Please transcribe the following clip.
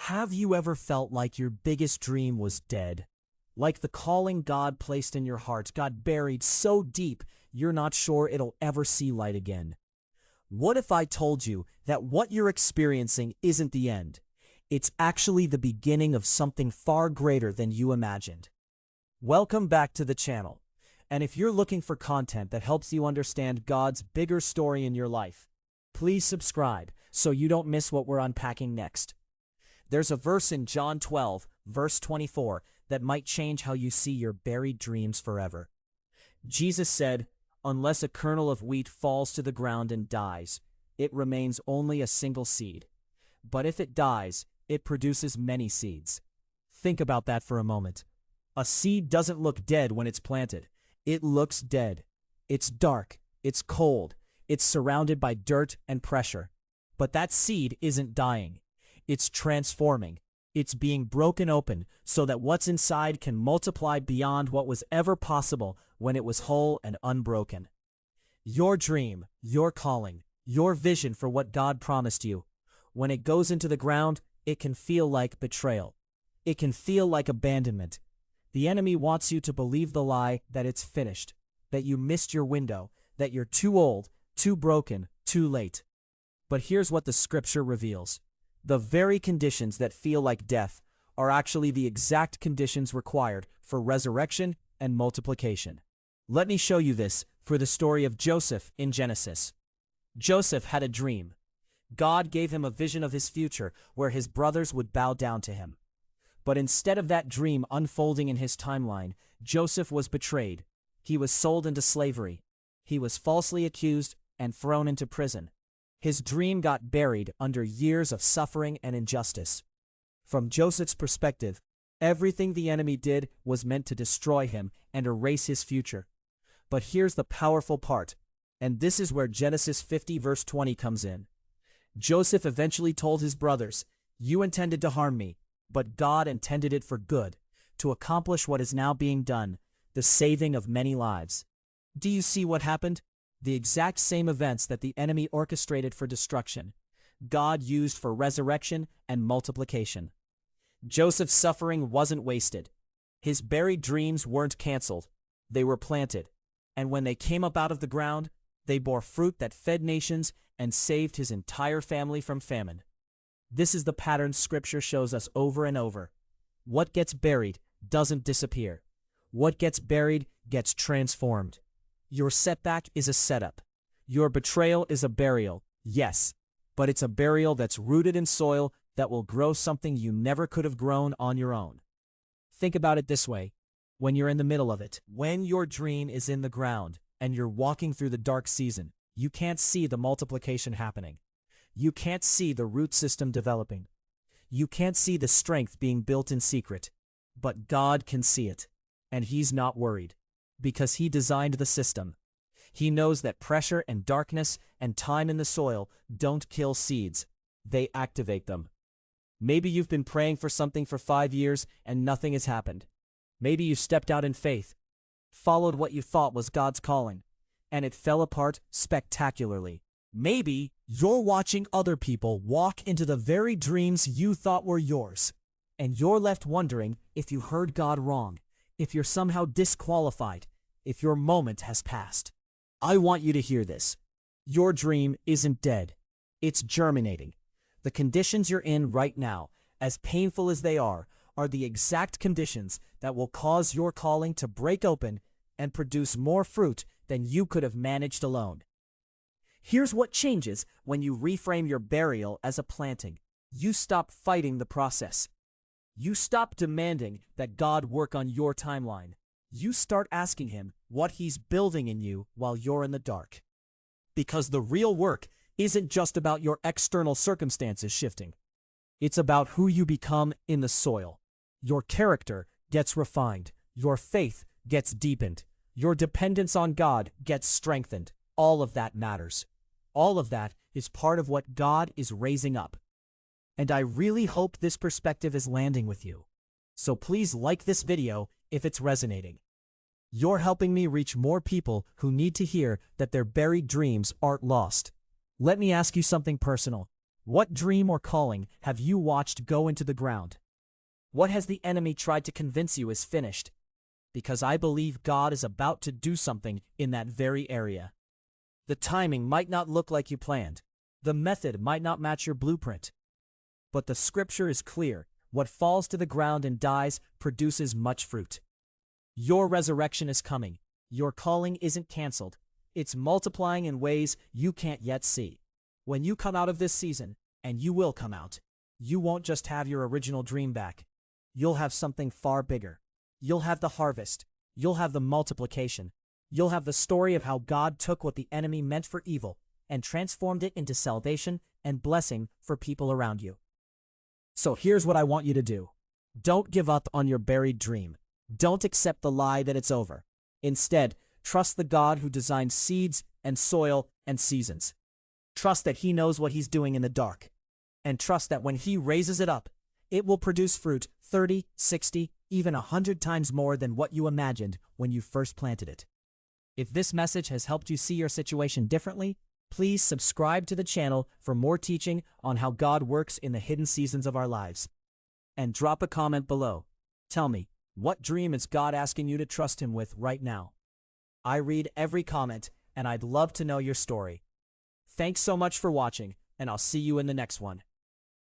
Have you ever felt like your biggest dream was dead? Like the calling God placed in your heart got buried so deep you're not sure it'll ever see light again? What if I told you that what you're experiencing isn't the end? It's actually the beginning of something far greater than you imagined. Welcome back to the channel. And if you're looking for content that helps you understand God's bigger story in your life, please subscribe so you don't miss what we're unpacking next. There's a verse in John 12, verse 24, that might change how you see your buried dreams forever. Jesus said, "Unless a kernel of wheat falls to the ground and dies, it remains only a single seed. But if it dies, it produces many seeds." Think about that for a moment. A seed doesn't look dead when it's planted. It looks dead. It's dark. It's cold. It's surrounded by dirt and pressure. But that seed isn't dying. It's transforming. It's being broken open so that what's inside can multiply beyond what was ever possible when it was whole and unbroken. Your dream, your calling, your vision for what God promised you, when it goes into the ground, it can feel like betrayal. It can feel like abandonment. The enemy wants you to believe the lie that it's finished, that you missed your window, that you're too old, too broken, too late. But here's what the scripture reveals. The very conditions that feel like death are actually the exact conditions required for resurrection and multiplication. Let me show you this for the story of Joseph in Genesis. Joseph had a dream. God gave him a vision of his future where his brothers would bow down to him. But instead of that dream unfolding in his timeline, Joseph was betrayed. He was sold into slavery. He was falsely accused and thrown into prison. His dream got buried under years of suffering and injustice. From Joseph's perspective, everything the enemy did was meant to destroy him and erase his future. But here's the powerful part, and this is where Genesis 50 verse 20 comes in. Joseph eventually told his brothers, "You intended to harm me, but God intended it for good, to accomplish what is now being done, the saving of many lives." Do you see what happened? The exact same events that the enemy orchestrated for destruction, God used for resurrection and multiplication. Joseph's suffering wasn't wasted. His buried dreams weren't canceled. They were planted. And when they came up out of the ground, they bore fruit that fed nations and saved his entire family from famine. This is the pattern Scripture shows us over and over. What gets buried doesn't disappear. What gets buried gets transformed. Your setback is a setup. Your betrayal is a burial, yes, but it's a burial that's rooted in soil that will grow something you never could have grown on your own. Think about it this way. When you're in the middle of it, when your dream is in the ground and you're walking through the dark season, you can't see the multiplication happening. You can't see the root system developing. You can't see the strength being built in secret. But God can see it, and He's not worried. Because He designed the system. He knows that pressure and darkness and time in the soil don't kill seeds. They activate them. Maybe you've been praying for something for 5 years and nothing has happened. Maybe you stepped out in faith, followed what you thought was God's calling, and it fell apart spectacularly. Maybe you're watching other people walk into the very dreams you thought were yours, and you're left wondering if you heard God wrong, if you're somehow disqualified, if your moment has passed. I want you to hear this. Your dream isn't dead. It's germinating. The conditions you're in right now, as painful as they are the exact conditions that will cause your calling to break open and produce more fruit than you could have managed alone. Here's what changes when you reframe your burial as a planting. You stop fighting the process. You stop demanding that God work on your timeline. You start asking Him what He's building in you while you're in the dark. Because the real work isn't just about your external circumstances shifting. It's about who you become in the soil. Your character gets refined. Your faith gets deepened. Your dependence on God gets strengthened. All of that matters. All of that is part of what God is raising up. And I really hope this perspective is landing with you. So please like this video if it's resonating. You're helping me reach more people who need to hear that their buried dreams aren't lost. Let me ask you something personal. What dream or calling have you watched go into the ground? What has the enemy tried to convince you is finished? Because I believe God is about to do something in that very area. The timing might not look like you planned. The method might not match your blueprint. But the scripture is clear. What falls to the ground and dies produces much fruit. Your resurrection is coming. Your calling isn't canceled. It's multiplying in ways you can't yet see. When you come out of this season, and you will come out, you won't just have your original dream back. You'll have something far bigger. You'll have the harvest. You'll have the multiplication. You'll have the story of how God took what the enemy meant for evil and transformed it into salvation and blessing for people around you. So here's what I want you to do. Don't give up on your buried dream. Don't accept the lie that it's over. Instead, trust the God who designed seeds and soil and seasons. Trust that He knows what He's doing in the dark. And trust that when He raises it up, it will produce fruit 30, 60, even 100 times more than what you imagined when you first planted it. If this message has helped you see your situation differently, please subscribe to the channel for more teaching on how God works in the hidden seasons of our lives. And drop a comment below. Tell me, what dream is God asking you to trust Him with right now? I read every comment, and I'd love to know your story. Thanks so much for watching, and I'll see you in the next one.